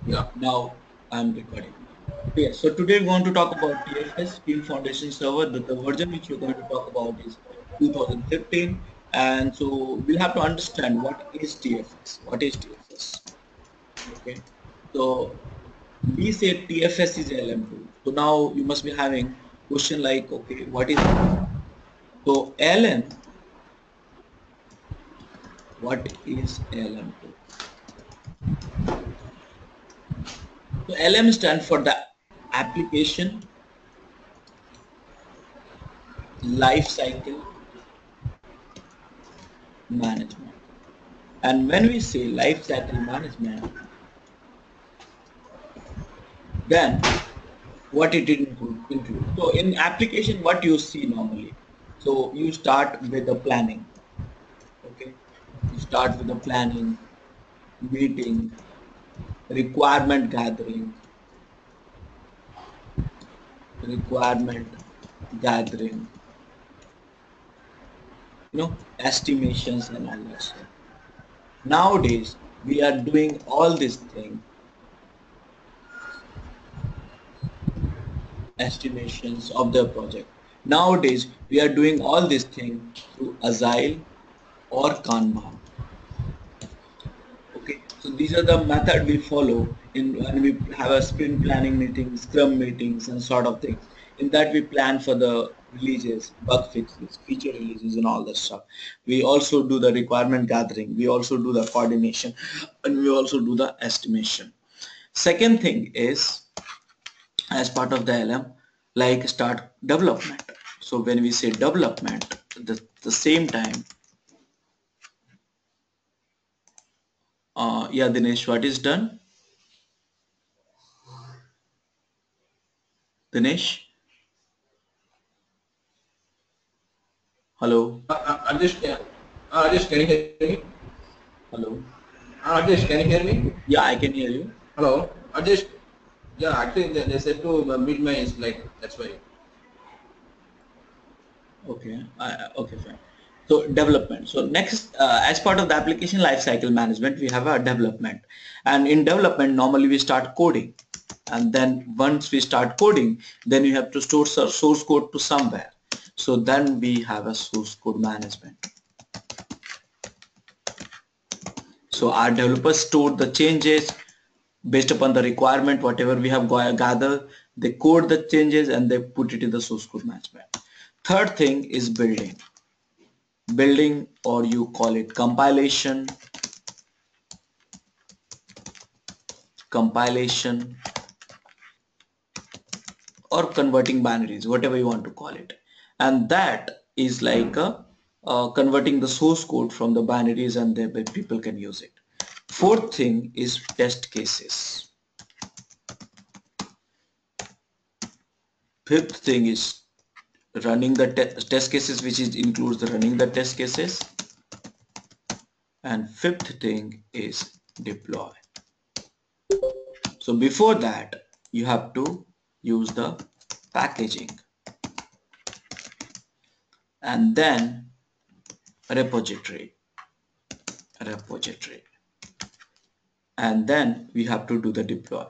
Yeah. Now I'm recording. Yes, so today we're going to talk about TFS, Team Foundation Server. The version which we're going to talk about is 2015. And so we'll have to understand what is TFS. What is TFS? Okay. So we say TFS is LM tool. So now you must be having question like, okay, what is LM? So LM, what is LM tool? So LM stands for the application life cycle management. And when we say life cycle management, then what it include? So in application, what you see normally. So you start with the planning. Okay. You start with the planning, meeting, requirement gathering, requirement gathering, estimations and all that stuff. Nowadays, we are doing all these things, estimations of the project. Nowadays, we are doing all these things through Agile or Kanban. Okay, so these are the method we follow in when we have a sprint planning meeting, scrum meetings and sort of things. In that we plan for the releases, bug fixes, feature releases and all that stuff. We also do the requirement gathering, we also do the coordination and we also do the estimation. Second thing is as part of the LM, like start development. So when we say development, the same time, yeah, Dinesh, what is done? Dinesh, hello, Rajesh, can you hear me? hello. Rajesh, can you hear me? Yeah, I can hear you. Hello. Rajesh. Yeah, actually they said to meet my is like that's why. Okay, okay, fine. So development. So next, as part of the application lifecycle management, we have a development, and in development, normally we start coding, and then once we start coding, then you have to store source code to somewhere. So then we have a source code management. So our developers store the changes based upon the requirement, whatever we have gathered, they code the changes and they put it in the source code management. Third thing is building, or you call it compilation or converting binaries, whatever you want to call it. And that is like converting the source code from the binaries and the people can use it. Fourth thing is test cases. Fifth thing is running the test cases, which includes the running the test cases. And fifth thing is deploy. So before that, you have to use the packaging and then repository, and then we have to do the deploy.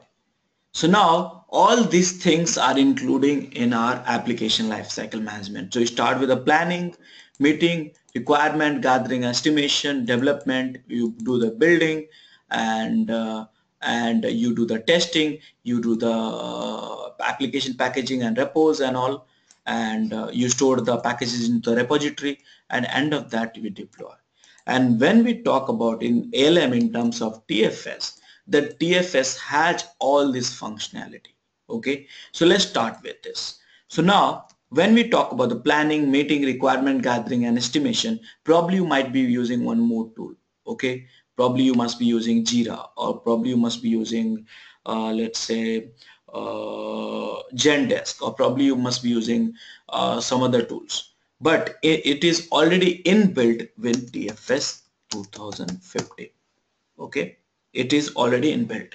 So now all these things are including in our application lifecycle management. So you start with the planning, meeting, requirement gathering, estimation, development. You do the building, and you do the testing. You do the application packaging and repos and all, and you store the packages into the repository. And end of that we deploy. And when we talk about in ALM in terms of TFS, the TFS has all this functionality. Okay, so let's start with this. So now when we talk about the planning, meeting, requirement gathering and estimation, probably you might be using one more tool. Okay, probably you must be using Jira, or probably you must be using let's say Zendesk, or probably you must be using some other tools, but it is already inbuilt with TFS 2015. Okay, it is already inbuilt.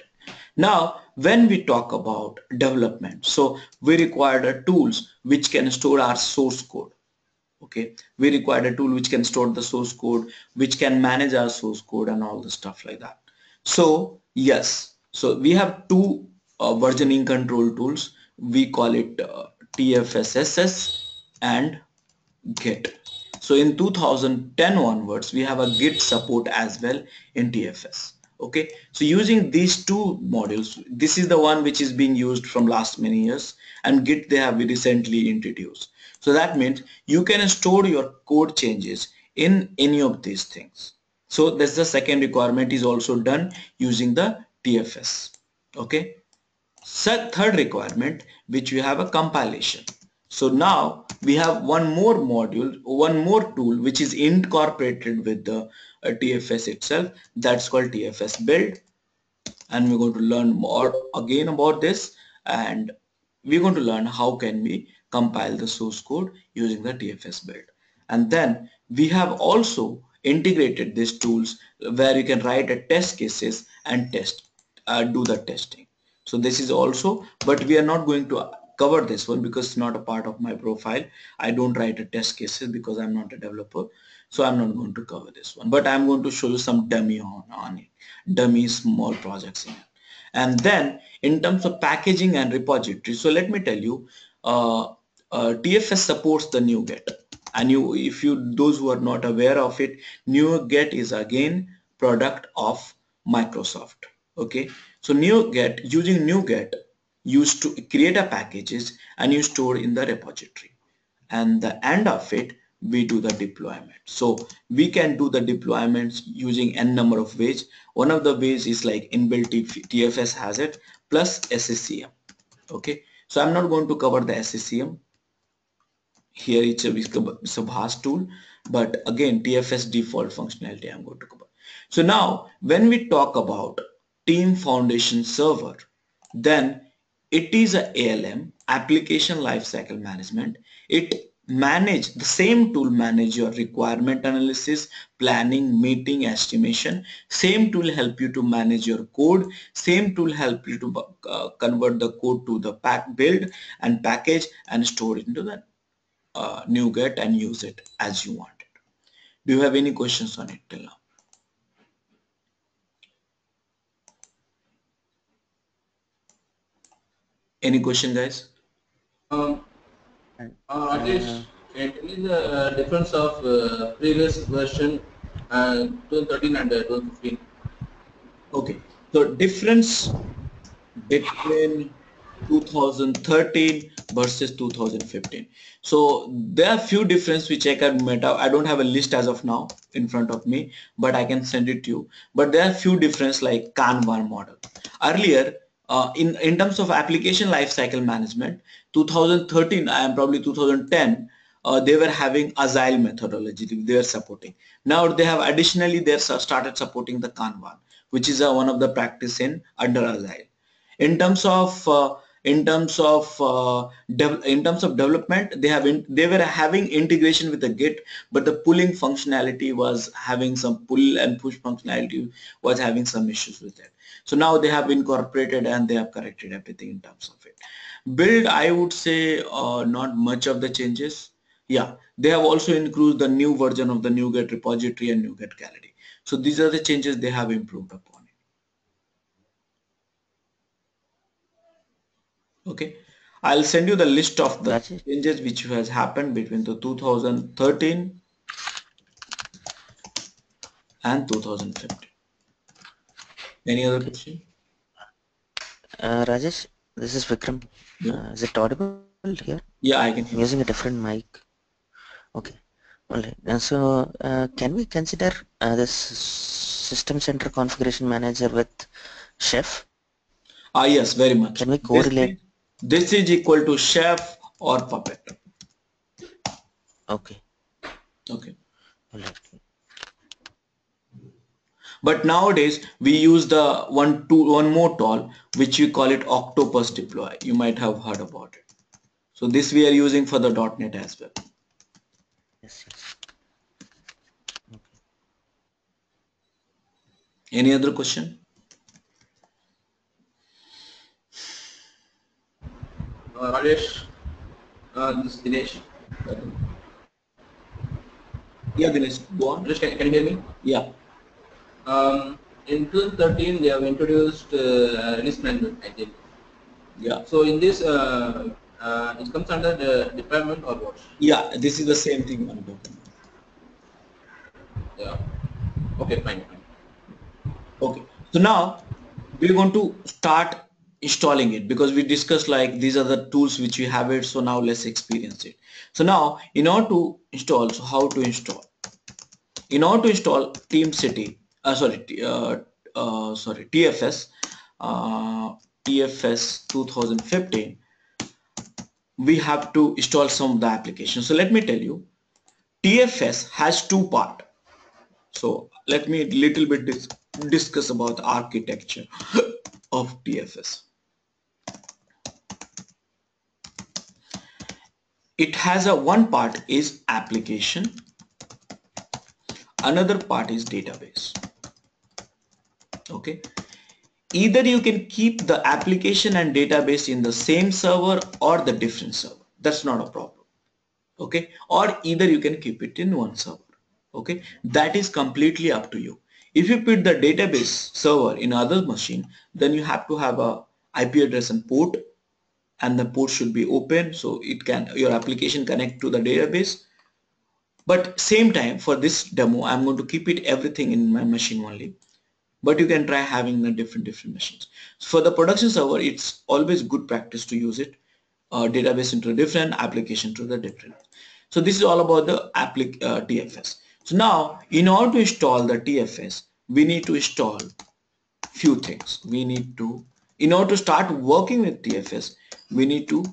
Now when we talk about development, so we require the tools which can store our source code. Okay, we require a tool which can store the source code, which can manage our source code and all the stuff like that. So yes, So we have two versioning control tools. We call it TFSSS and Git. So in 2010 onwards, we have a Git support as well in TFS. Okay, so using these two modules, this is the one which is being used from last many years, and Git they have recently introduced. So that means you can store your code changes in any of these things. So that's the second requirement is also done using the TFS. Okay. Third requirement, which we have a compilation. So now we have one more module, one more tool which is incorporated with the TFS itself. That's called TFS build, and we're going to learn more again about this, and we're going to learn how can we compile the source code using the TFS build. And then we have also integrated these tools where you can write a test cases and do the testing. So this is also, but we are not going to cover this one because it's not a part of my profile. I don't write a test cases because I'm not a developer. So I'm not going to cover this one, but I'm going to show you some dummy on it, dummy small projects in it. And then in terms of packaging and repository, so let me tell you, TFS supports the NuGet. And if you, those who are not aware of it, NuGet is again product of Microsoft. Okay, so NuGet, using NuGet, used to create a packages and you store in the repository, and the end of it we do the deployment. So we can do the deployments using n number of ways. One of the ways is like inbuilt TFS has it, plus SCCM. Okay, so I'm not going to cover the SCCM here. It's a vast tool, but again TFS default functionality I'm going to cover. So now when we talk about Team Foundation Server, then it is a ALM, application lifecycle management. It manage, the same tool manage your requirement analysis, planning, meeting, estimation. Same tool help you to manage your code. Same tool help you to convert the code to the build and package and store it into the NuGet and use it as you want it. Do you have any questions on it till now? Any question, guys? Rajesh, can you tell me the difference of previous version 2013 and 2015? Okay, so difference between 2013 versus 2015. So there are few differences which I can met out. I don't have a list as of now in front of me, but I can send it to you. But there are few differences like Kanban model. Earlier, in terms of application lifecycle management, 2013 and probably 2010, they were having agile methodology they were supporting. Now they have additionally they started supporting the Kanban, which is one of the practice in under agile. In terms of development, they were having integration with the Git, but the pulling functionality was having some pull and push functionality was having some issues with it. So now they have incorporated and they have corrected everything in terms of it. Build, I would say not much of the changes. Yeah, they have also included the new version of the NuGet repository and NuGet gallery. So these are the changes they have improved upon it. Okay, I'll send you the list of the changes which has happened between the 2013 and 2015. Any other question? Rajesh, this is Vikram. Yeah. Is it audible here? Yeah, I can hear. I'm using a different mic. Okay. Alright. So can we consider this System Center Configuration Manager with Chef? Yes, very much. Can we correlate? This is equal to Chef or Puppet. Okay. Okay. Alright. But nowadays we use the one more tool which we call it Octopus Deploy. You might have heard about it. So this we are using for the .NET as well. Yes, yes. Okay. Any other question? Rajesh, this is Dinesh. Yeah, Dinesh, go on. Rajesh, can you hear me? Yeah. in 2013 they have introduced release management, I think. Yeah. So in this, it comes under the deployment or what? Yeah, this is the same thing I'm talking about. Yeah. Okay, fine, fine. Okay, so now we're going to start installing it because we discussed like these are the tools which we have it. So now let's experience it. So now in order to install, so how to install? In order to install TFS, TFS 2015, we have to install some of the applications. So let me tell you, TFS has two parts. So let me little bit discuss about the architecture of TFS. It has a one part is application, another part is database. Okay, either you can keep the application and database in the same server or the different server. That's not a problem. Okay, or either you can keep it in one server. Okay, that is completely up to you. If you put the database server in other machine, then you have to have a IP address and port, and the port should be open so it can your application connect to the database. But same time for this demo I'm going to keep it everything in my machine only, but you can try having the different machines. So for the production server it's always good practice to use it, database into a different, application to the different. So this is all about the TFS. So now in order to install the TFS we need to install few things. We need to, in order to start working with TFS, we need to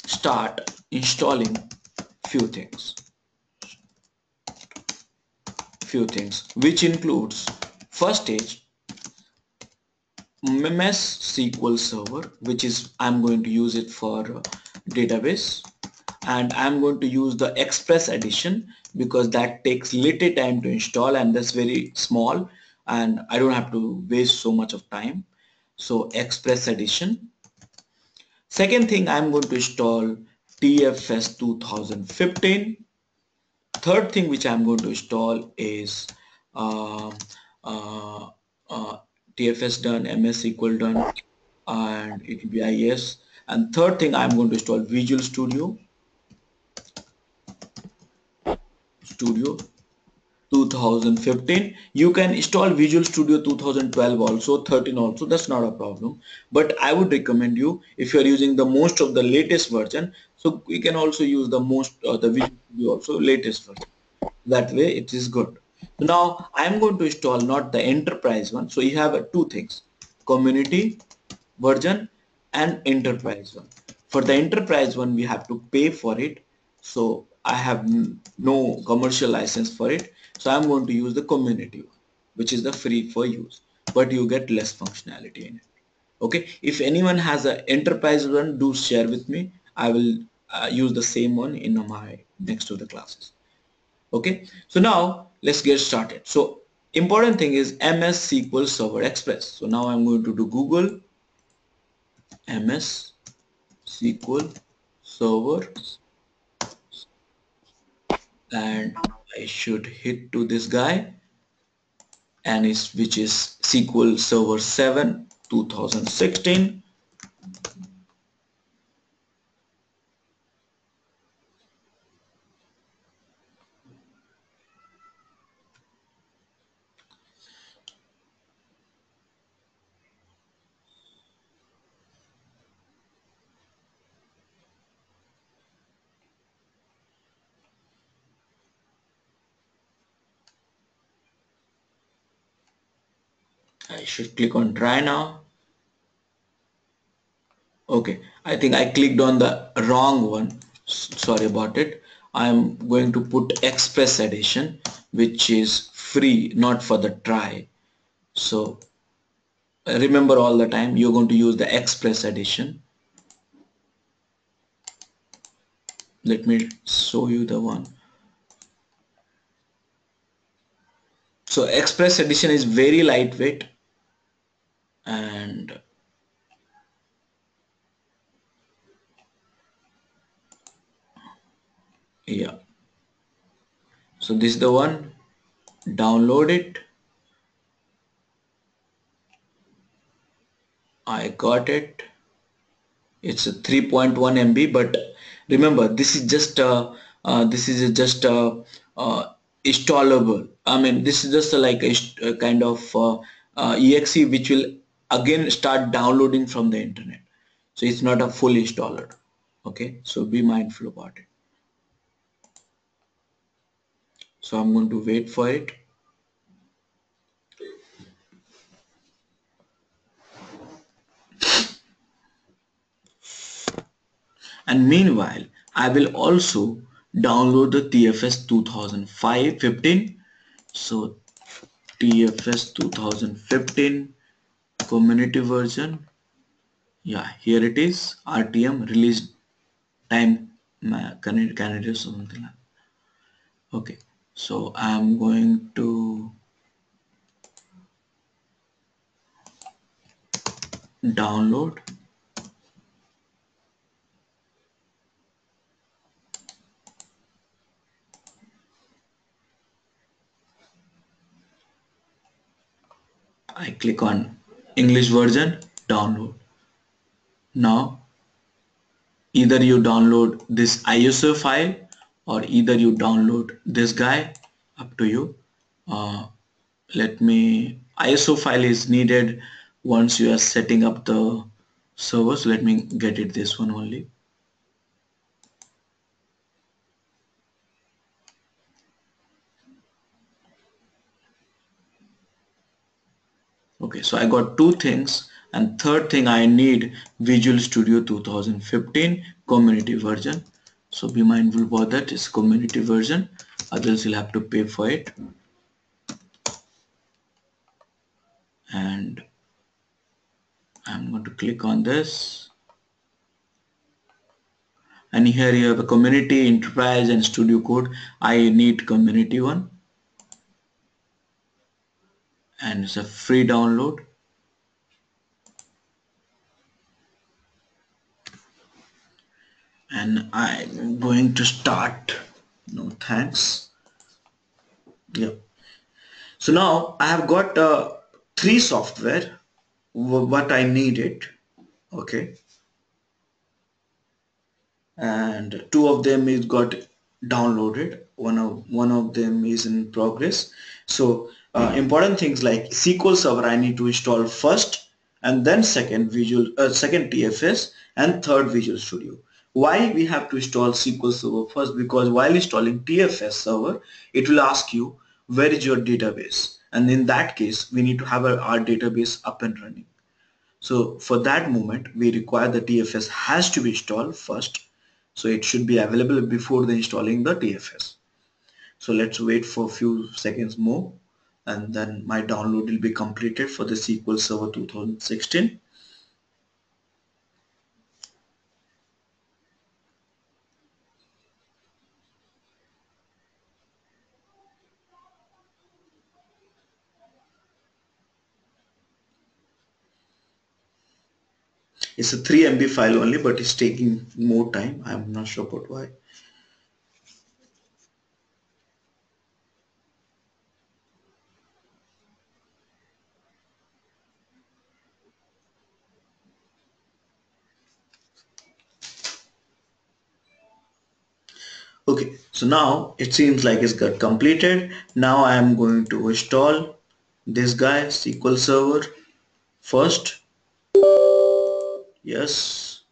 start installing few things which includes first stage MS SQL Server, which is I'm going to use it for database, and I'm going to use the Express edition because that takes little time to install and that's very small and I don't have to waste so much of time. So Express edition. Second thing, I'm going to install TFS 2015. Third thing which I'm going to install is uh, uh, uh, TFS done, MS SQL done, and it will be IS. And third thing I'm going to install Visual Studio 2015. You can install Visual Studio 2012 also, 13 also, that's not a problem. But I would recommend you, if you are using the most of the latest version, so we can also use the most the Visual Studio also latest version. That way it is good. So now I'm going to install not the enterprise one. So you have two things, community version and enterprise one. For the enterprise one we have to pay for it, so I have no commercial license for it, so I'm going to use the community one, which is the free for use, but you get less functionality in it. Okay, if anyone has an enterprise one, do share with me. I will use the same one in my next to the classes. Okay, so now let's get started. So important thing is MS SQL Server Express. So now I'm going to do Google MS SQL Server and I should hit to this guy, and which is SQL Server 7 2016. I should click on try now. Okay, I think I clicked on the wrong one. Sorry about it. I'm going to put Express Edition, which is free, not for the try. So remember all the time you're going to use the Express Edition. Let me show you the one. So Express Edition is very lightweight and yeah. So this is the one. Download it. I got it. It's a 3.1 MB, but remember this is just installable. I mean, this is just like a kind of exe which will again start downloading from the internet. So it's not a full installer. Okay, so be mindful about it. So I'm going to wait for it. And meanwhile, I will also download the TFS 2015. So TFS 2015 community version. Yeah, here it is. RTM release time candidate or something like that. Okay, so I'm going to download. I click on English version, download. Now either you download this ISO file or either you download this guy, up to you. Let me, ISO file is needed once you are setting up the server, so let me get it this one only. Okay, so I got two things, and third thing I need Visual Studio 2015 community version. So be mindful about that. It's community version, otherwise you'll have to pay for it. And I'm going to click on this, and here you have a community, enterprise and studio code. I need community one, and it's a free download. And I'm going to start. No thanks. Yeah. So now I have got three software what I needed. Okay, and two of them is got downloaded. One of them is in progress. So important things like SQL Server I need to install first, and then second second TFS, and third Visual Studio. Why we have to install SQL Server first? Because while installing TFS server, it will ask you where is your database, and in that case we need to have our database up and running. So for that moment we require the TFS has to be installed first, so it should be available before the installing the TFS. So let's wait for a few seconds more, and then my download will be completed for the SQL Server 2016. It's a 3 MB file only, but it's taking more time. I'm not sure about why. Okay, so now it seems like it's got completed. Now I am going to install this guy, SQL Server first. Yes.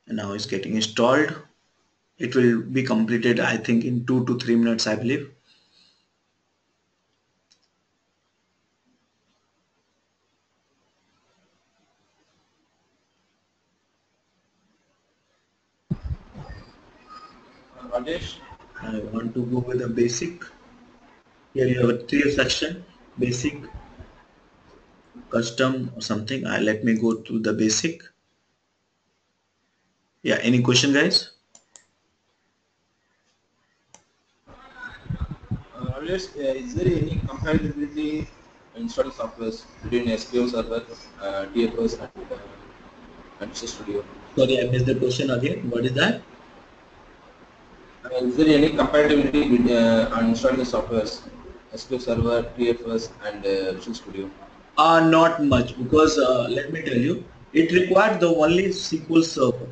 And now it's getting installed. It will be completed, I think, in 2 to 3 minutes, I believe. Rajesh? I want to go with a basic. Here you have a tier section, basic, custom or something. Let me go to the basic. Yeah, any question, guys? Rajesh, is there any compatibility installing software between SQL Server, TFS, and Visual Studio? Sorry, I missed the question again. What is that? Is there any compatibility on installing the softwares SQL Server, TFS, and Visual Studio? Not much, because let me tell you, it required the only SQL Server,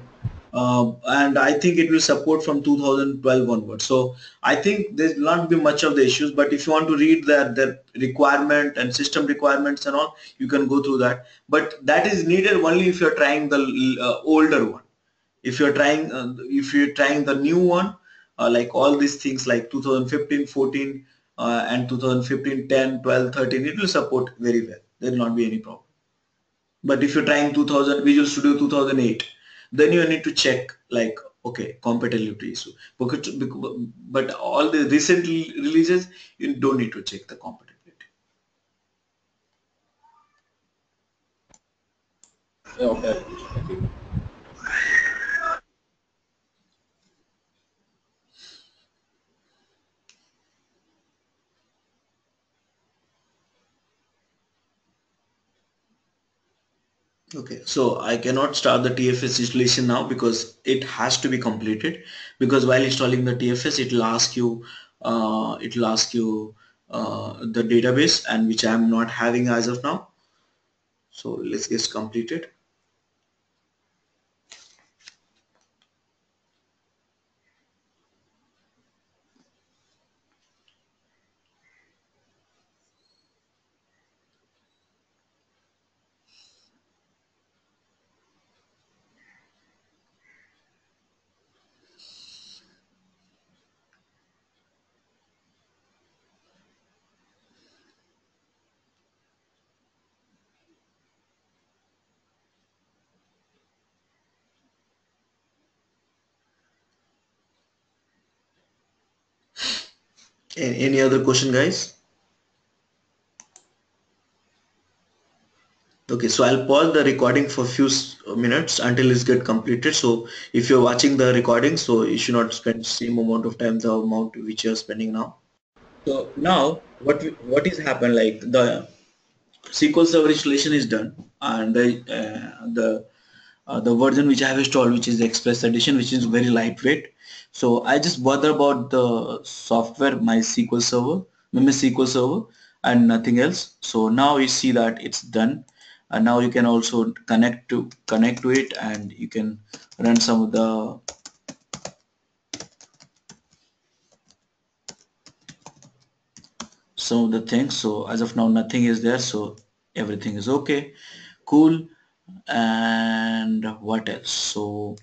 and I think it will support from 2012 onwards. So I think there will not be much of the issues. But if you want to read the requirement and system requirements and all, you can go through that. But that is needed only if you're trying the older one. If you're trying the new one, like all these things like 2015, 14, and 2015, 10, 12, 13, it will support very well. There will not be any problem. But if you're trying 2000 Visual Studio 2008, then you need to check, like, okay, compatibility issue. But all the recent releases, you don't need to check the compatibility. Yeah, okay. Thank you. Okay, so I cannot start the TFS installation now because it has to be completed. Because while installing the TFS, it will ask you the database, and which I am not having as of now. So let's get completed. Any other question, guys? Okay, so I'll pause the recording for a few minutes until it's get completed. So if you're watching the recording, so you should not spend same amount of time, the amount which you're spending now. So now what is happened, like the SQL Server installation is done, and the version which I have installed, which is the Express Edition, which is very lightweight. So I just bother about the software, my SQL Server, and nothing else. So now you see that it's done, and now you can also connect to it, and you can run some of the things. So as of now, nothing is there, so everything is okay, cool. And what else? So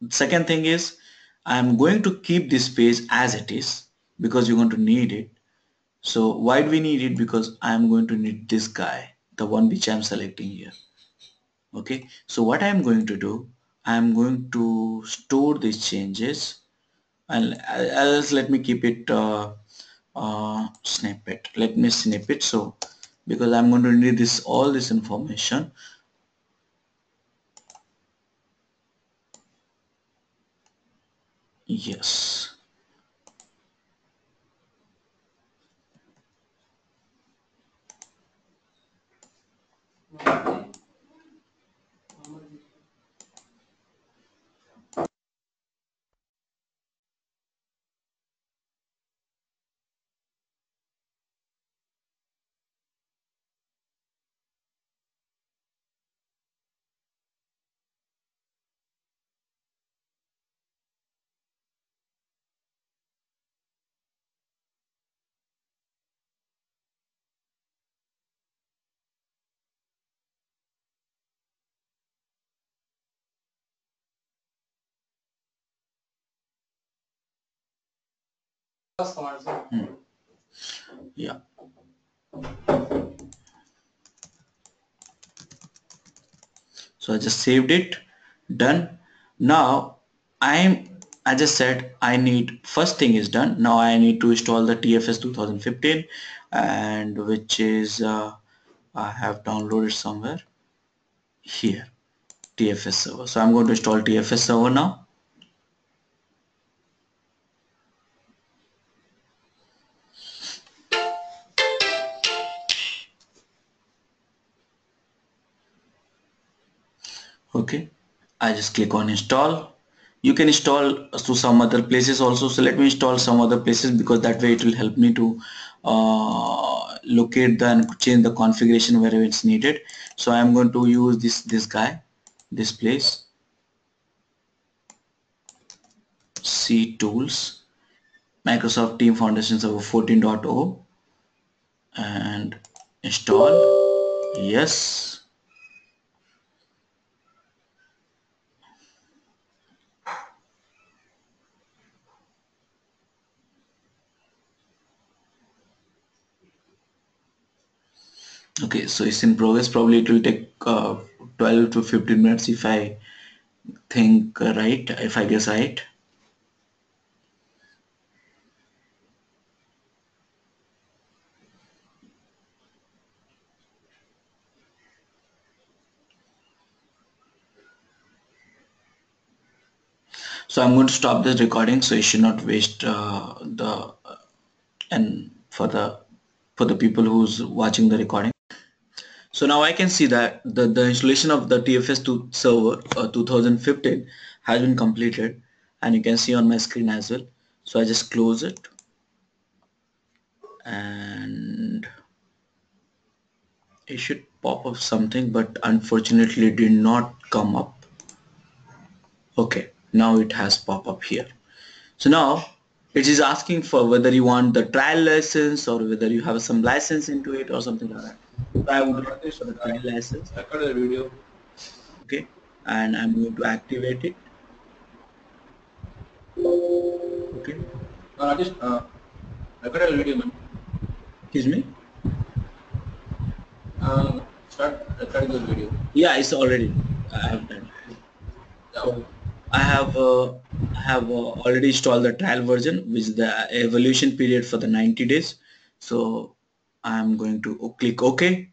second thing is, I'm going to keep this page as it is because you're going to need it. So why do we need it? Because I'm going to need this guy, the one which I'm selecting here. Okay, so what I'm going to do, I'm going to store these changes, and else let me keep it snippet. Let me snip it. So because I'm going to need all this information. Yes. Yeah. So I just saved it, done. Now I just said I need, first thing is done. Now I need to install the TFS 2015, and which is I have downloaded somewhere here, TFS server. So I'm going to install TFS server now. Okay, I just click on install. You can install to some other places also, so let me install some other places because that way it will help me to locate and change the configuration wherever it's needed. So I'm going to use this guy, this place, C tools, Microsoft Team Foundation Server 14.0, and install. Yes. Okay, so it's in progress. Probably it will take 12 to 15 minutes if I think right, if I guess right. So I'm going to stop this recording, so you should not waste and for the people who's watching the recording. So now I can see that the installation of the TFS server 2015 has been completed, and you can see on my screen as well. So I just close it, and it should pop up something, but unfortunately it did not come up. Okay, now it has popped up here. So now it is asking for whether you want the trial license or whether you have some license into it or something like that. So I would like for the trial license. I got a video. Okay, and I'm going to activate it. Okay. I got a video, man. Excuse me. Start recording this video. Yeah, it's already. I have done. So I have already installed the trial version, which is the evaluation period for the 90 days. So I'm going to click OK,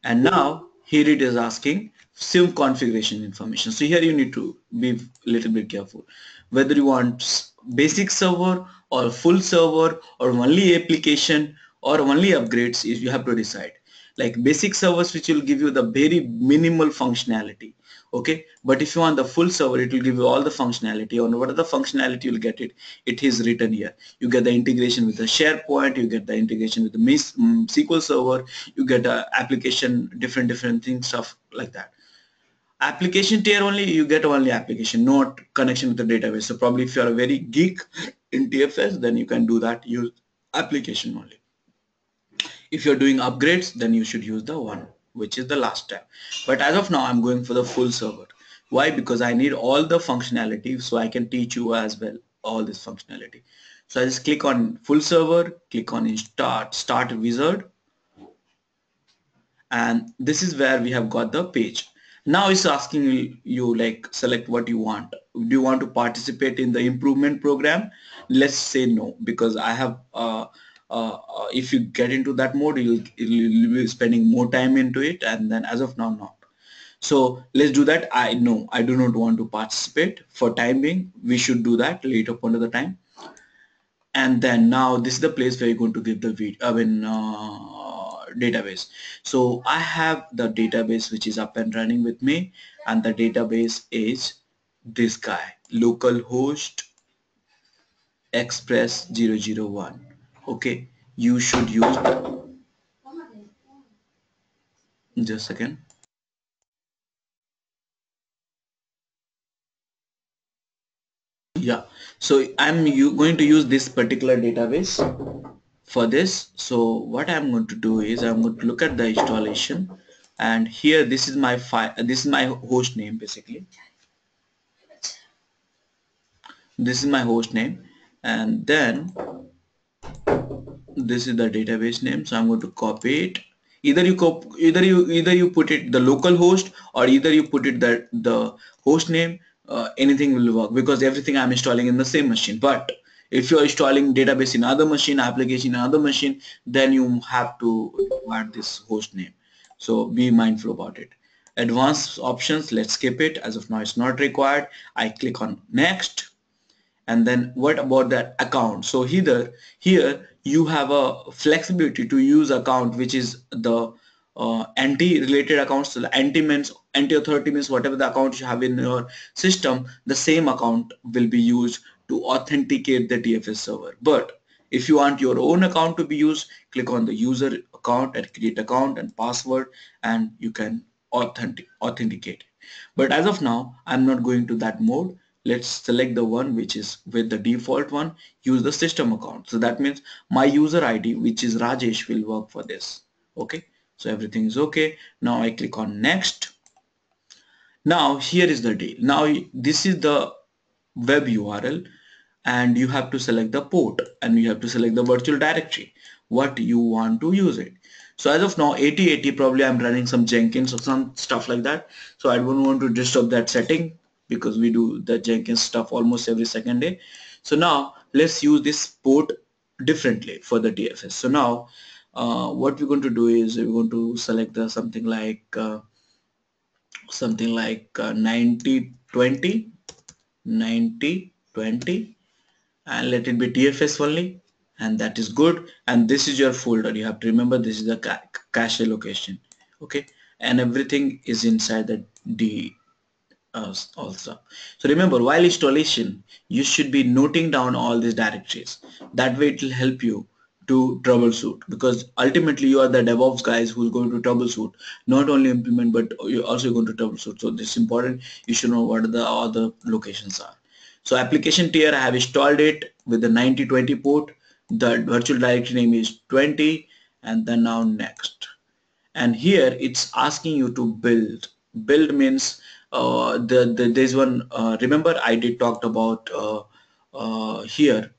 and now here it is asking sim configuration information. So here you need to be a little bit careful whether you want basic server or full server or only application or only upgrades. You have to decide. Like basic servers, which will give you the very minimal functionality. Okay, but if you want the full server, it will give you all the functionality. On what are the functionality you'll get it is written here. You get the integration with the SharePoint, you get the integration with the SQL server, you get a application, different things, stuff like that. Application tier only, you get only application, not connection with the database. So probably if you are a very geek in TFS, then you can do that, use application only. If you're doing upgrades, then you should use the one which is the last tab. But as of now, I'm going for the full server. Why? Because I need all the functionality, so I can teach you as well all this functionality. So I just click on full server, click on start wizard, and this is where we have got the page. Now it's asking you like select what you want. Do you want to participate in the improvement program? Let's say no, because I have if you get into that mode, you'll be spending more time into it, and then as of now not. So let's do that. I do not want to participate for time being. We should do that later point of the time. And then now this is the place where you're going to give the database. So I have the database which is up and running with me, and the database is this guy, localhost express 001. Okay, you should use just a second. Yeah, so I'm going to use this particular database for this. So what I'm going to do is I'm going to look at the installation, and here this is my file, this is my host name basically. This is my host name, and then this is the database name. So I'm going to copy it. Either you put it the local host, or either you put it the host name. Anything will work, because everything I'm installing in the same machine. But if you're installing database in other machine, application in other machine, then you have to add this host name. So be mindful about it. Advanced options, let's skip it. As of now, it's not required. I click on next. And then what about that account? So here you have a flexibility to use account which is the anti-related accounts. So the anti-authority means whatever the account you have in your system, the same account will be used to authenticate the TFS server. But If you want your own account to be used, click on the user account and create account and password, and you can authenticate. But as of now, I'm not going to that mode. Let's select the one which is with the default one, use the system account. So that means my user ID, which is Rajesh, will work for this. Okay, so everything is okay. Now I click on next. Now here is the deal. Now this is the web URL, and you have to select the port and you have to select the virtual directory, what you want to use it. So as of now 8080, probably I'm running some Jenkins or some stuff like that, so I don't want to disturb that setting because we do the Jenkins stuff almost every second day. So now let's use this port differently for the TFS. So now what we're going to do is we're going to select the something like 9020 9020 and let it be TFS only, and that is good. And this is your folder. You have to remember this is the cache location. Okay, and everything is inside the D also. So remember, while installation, you should be noting down all these directories. That way it will help you to troubleshoot, because ultimately you are the DevOps guys who's going to troubleshoot, not only implement, but you're also going to troubleshoot. So this is important. You should know what the other locations are. So application tier, I have installed it with the 9020 port. The virtual directory name is 20, and then now next. And here it's asking you to build. Build means there's one, remember I did talked about here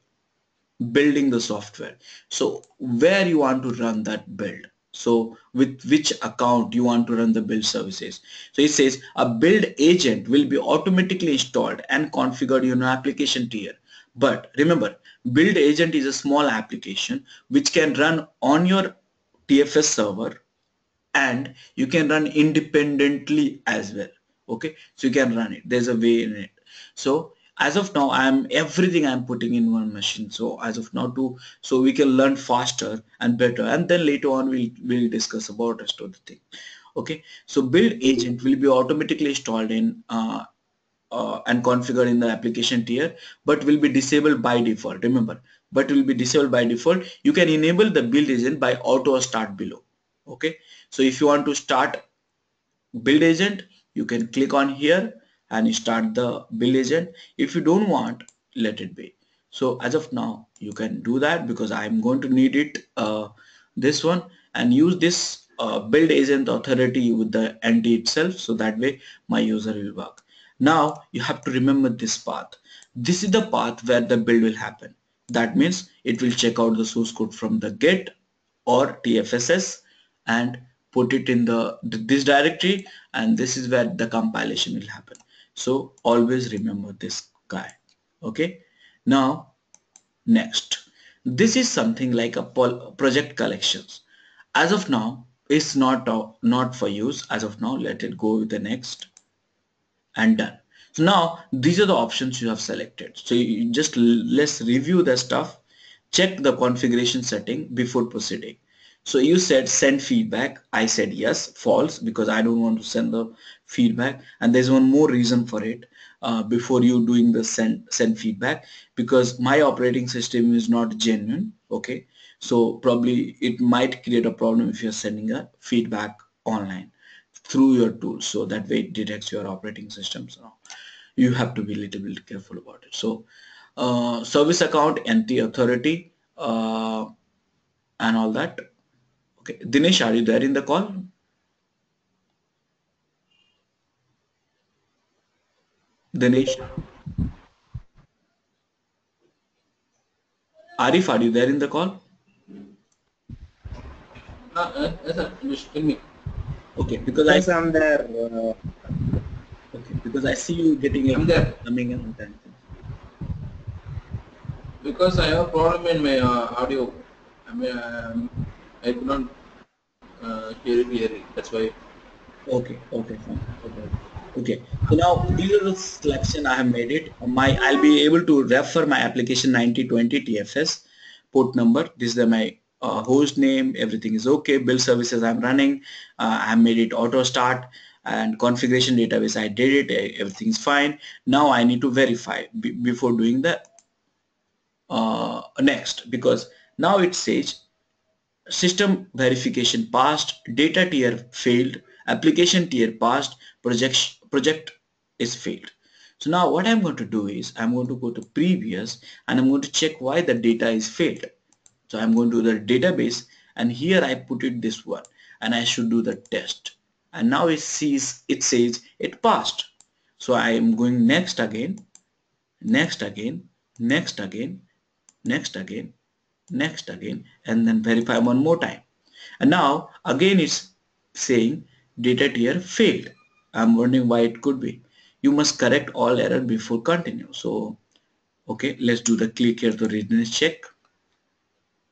building the software. So where you want to run that build, so with which account you want to run the build services. So it says a build agent will be automatically installed and configured in an application tier. But remember, build agent is a small application which can run on your TFS server, and you can run independently as well. Okay, so you can run it, there's a way in it. So as of now everything I'm putting in one machine. So as of now so we can learn faster and better, and then later on we'll discuss about rest of the thing. Okay, so build agent will be automatically installed in and configured in the application tier, but will be disabled by default. Remember, but will be disabled by default. You can enable the build agent by auto start below. Okay, so if you want to start build agent, you can click on here and start the build agent. If you don't want, let it be. So as of now you can do that, because I'm going to need it this one, and use this build agent authority with the NT itself, so that way my user will work. Now you have to remember this path. This is the path where the build will happen. That means it will check out the source code from the Git or TFSS and put it in this directory, and this is where the compilation will happen. So always remember this guy. Okay, now next, this is something like a project collections. As of now it's not for use. As of now, let it go with the next, and done. So now these are the options you have selected. So you just let's review the stuff. Check the configuration setting before proceeding. So you said send feedback. I said yes, false, because I don't want to send the feedback. And there's one more reason for it before you doing the send feedback, because my operating system is not genuine. Okay, so probably it might create a problem if you're sending a feedback online through your tools, so that way it detects your operating system. So you have to be a little bit careful about it. So service account, NT authority, and all that. Okay, Dinesh, are you there in the call? Dinesh, Arif, are you there in the call? Yes, sir. Just tell me. Okay, because Yes, I'm there. okay, because I see you getting I'm there. coming in on time. Because I have a problem in my audio. I mean, I could not hear it clearly. That's why. Okay, okay, fine. Okay. Okay. So now these are the selection I have made it. I'll be able to refer my application 9020 TFS port number. This is my host name. Everything is okay. Build services I'm running. I have made it auto start, and configuration database I did it. Everything's fine. Now I need to verify before doing the next, because now it says system verification passed, data tier failed, application tier passed, project is failed. So now what I'm going to do is I'm going to go to previous and I'm going to check why the data is failed. So I'm going to the database and here I put it this one and I should do the test. And now it says it passed. So I am going next again, next again, next again, next again, next again, and then verify one more time. And now again it's saying data tier failed. I'm wondering why it could be. You must correct all error before continue. So okay, let's do the click here to readiness check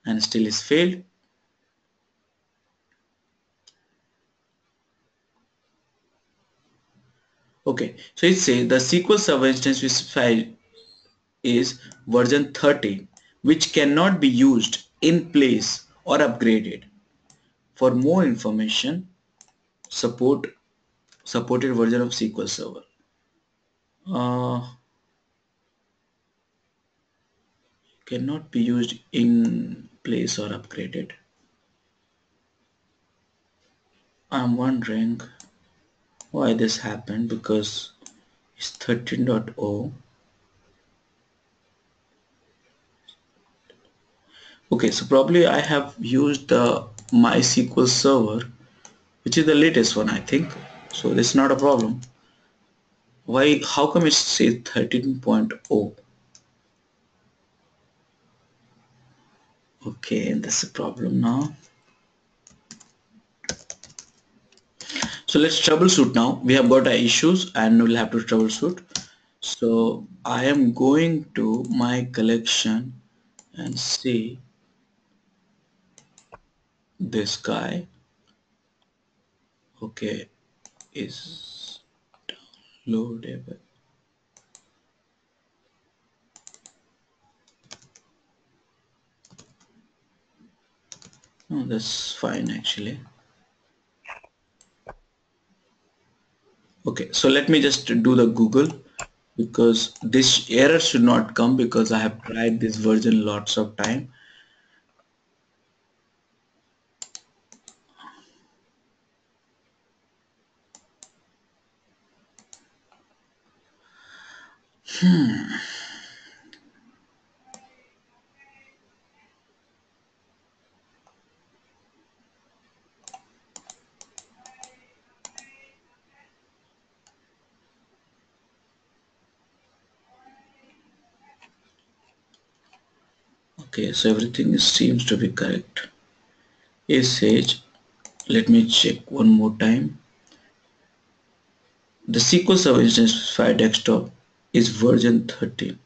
and still is failed. Okay, so it says the SQL Server instance we specified is version 13, which cannot be used in place or upgraded. For more information, supported version of SQL Server. Cannot be used in place or upgraded. I'm wondering why this happened, because it's 13.0. Okay, so probably I have used the MySQL server, which is the latest one, I think. So this is not a problem. Why? How come it says 13.0? Okay, that's a problem now. So let's troubleshoot now. We have got our issues and we'll have to troubleshoot. So I am going to my collection and see this guy. Okay, is downloadable. Oh, that's fine actually. Okay, so let me just do the Google, because this error should not come because I have tried this version lots of time. Okay, so everything seems to be correct. SH, let me check one more time. The SQL Server instance file desktop is version 13.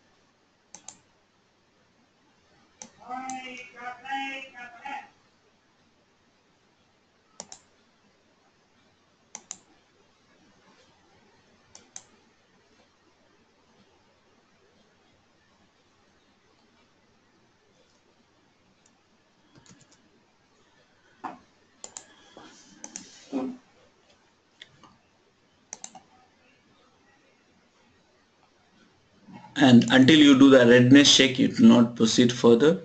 And until you do the readiness check, you will not proceed further,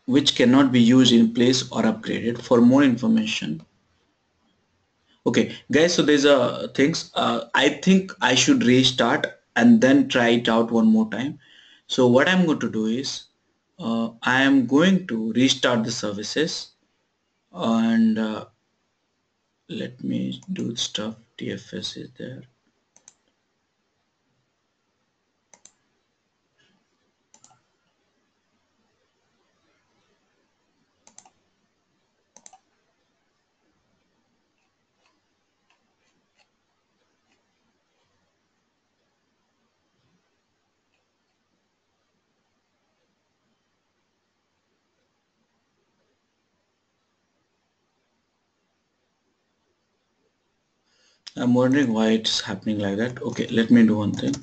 which cannot be used in place or upgraded. For more information, okay guys, so there's a things, I think I should restart and then try it out one more time. So what I'm going to do is I am going to restart the services and let me do stuff. TFS is there. I'm wondering why it's happening like that. Okay, let me do one thing.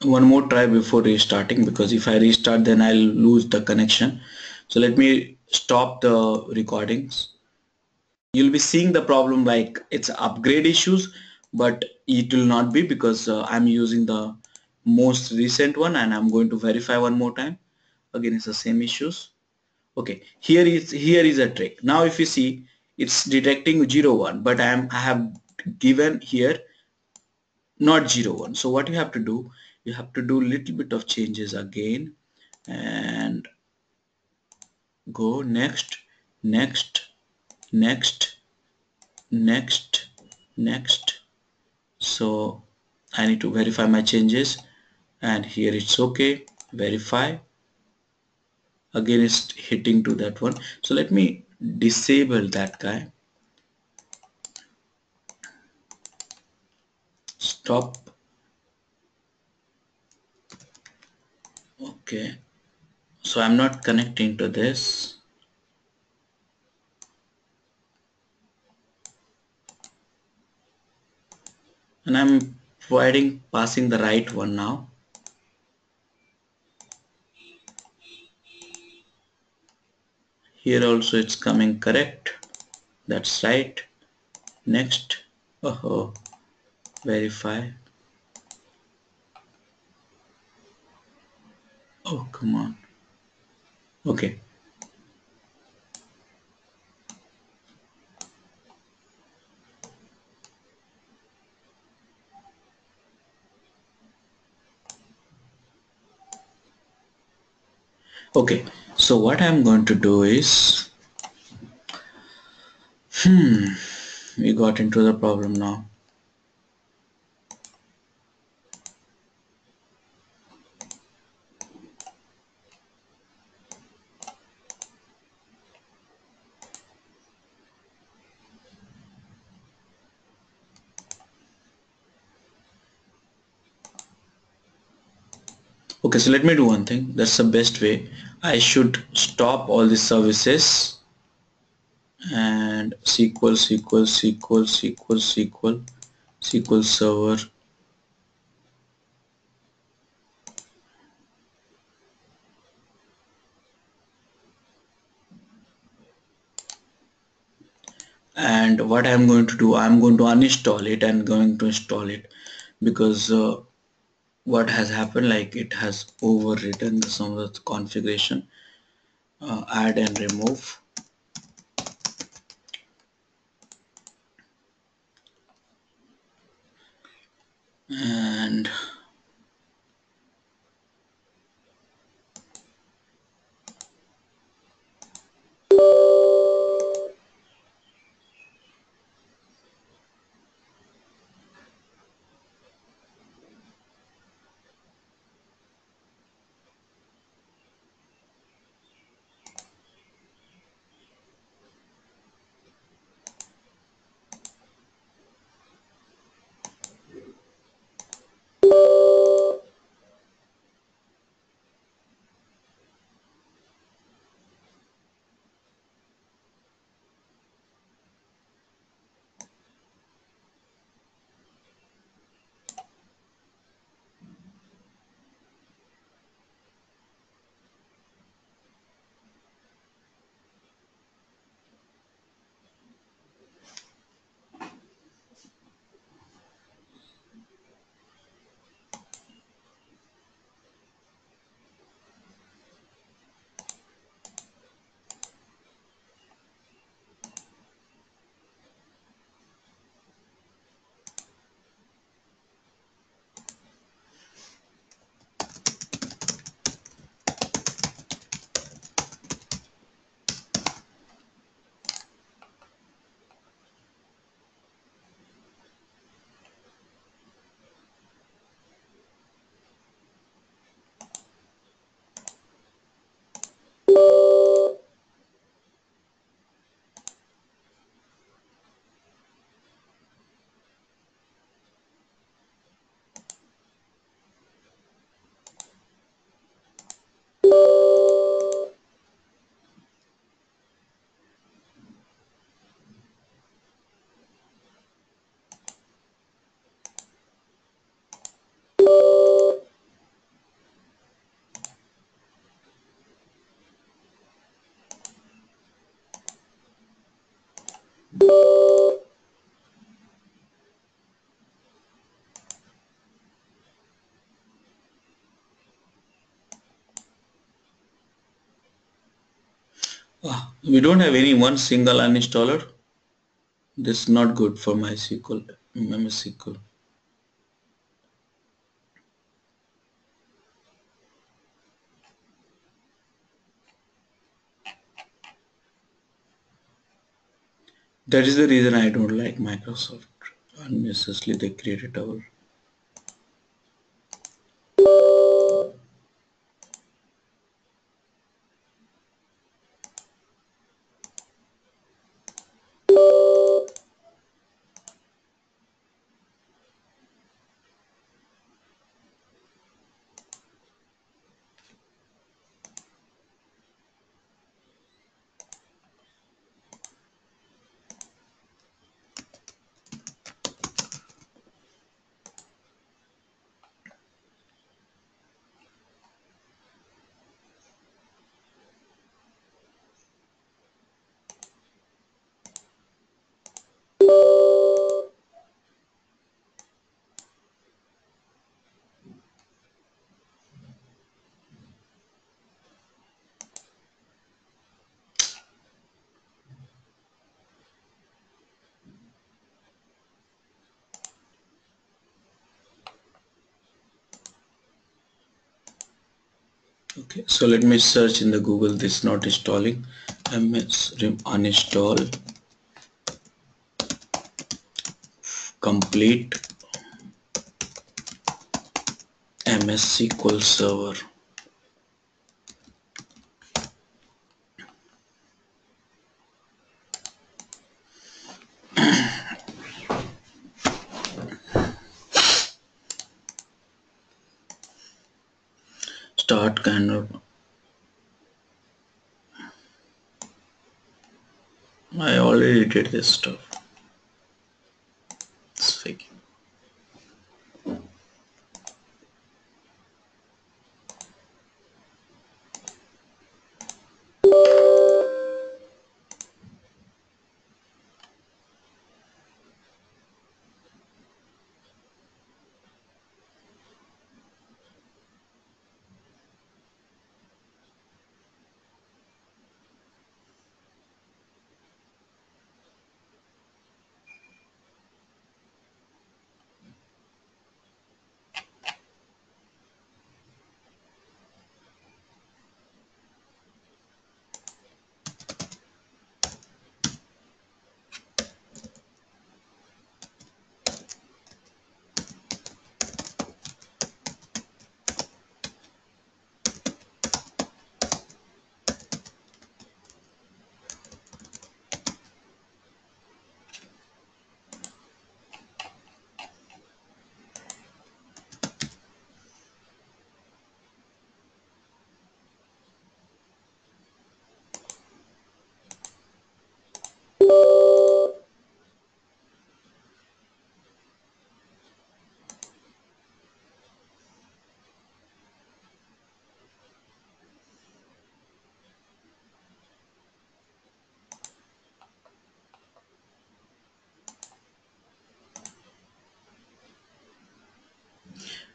one more try before restarting, because if I restart then I'll lose the connection. So let me stop the recordings. You'll be seeing the problem like it's upgrade issues, but it will not be, because I'm using the most recent one, and I'm going to verify one more time. Again, it's the same issues. Okay, here is a trick. Now if you see, it's detecting 01, but I have given here not 01. So what you have to do, you have to do little bit of changes again, and go next, next, next, next, next. So I need to verify my changes, and here it's okay, verify. Again it's hitting to that one. So let me disable that guy, stop. Okay, so I'm not connecting to this. And I'm passing the right one now. Here also it's coming correct. That's right. Next. Oh, verify. Oh, come on. Okay. Okay. So what I'm going to do is, we got into the problem now. Okay, so let me do one thing. That's the best way. I should stop all these services and SQL server. And what I'm going to do, I'm going to uninstall it and going to install it, because what has happened, like it has overwritten some of the configuration. Add and remove, and We don't have any one single uninstaller. This is not good for MySQL, MS SQL. That is the reason I don't like Microsoft. Unnecessarily they created our. Okay, so let me search in the Google. This is not installing. MS uninstall complete MS SQL Server. Start kind of. I already did this stuff. It's fake.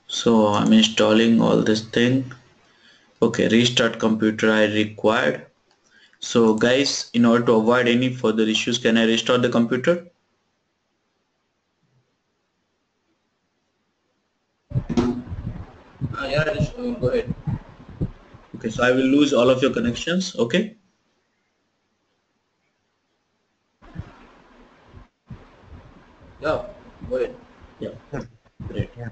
So I'm installing all this thing. Okay, restart computer I required. So guys, in order to avoid any further issues, can I restart the computer? Yeah, go ahead. Okay, so I will lose all of your connections. Okay. Yeah, go ahead. Yeah. Great. Yeah.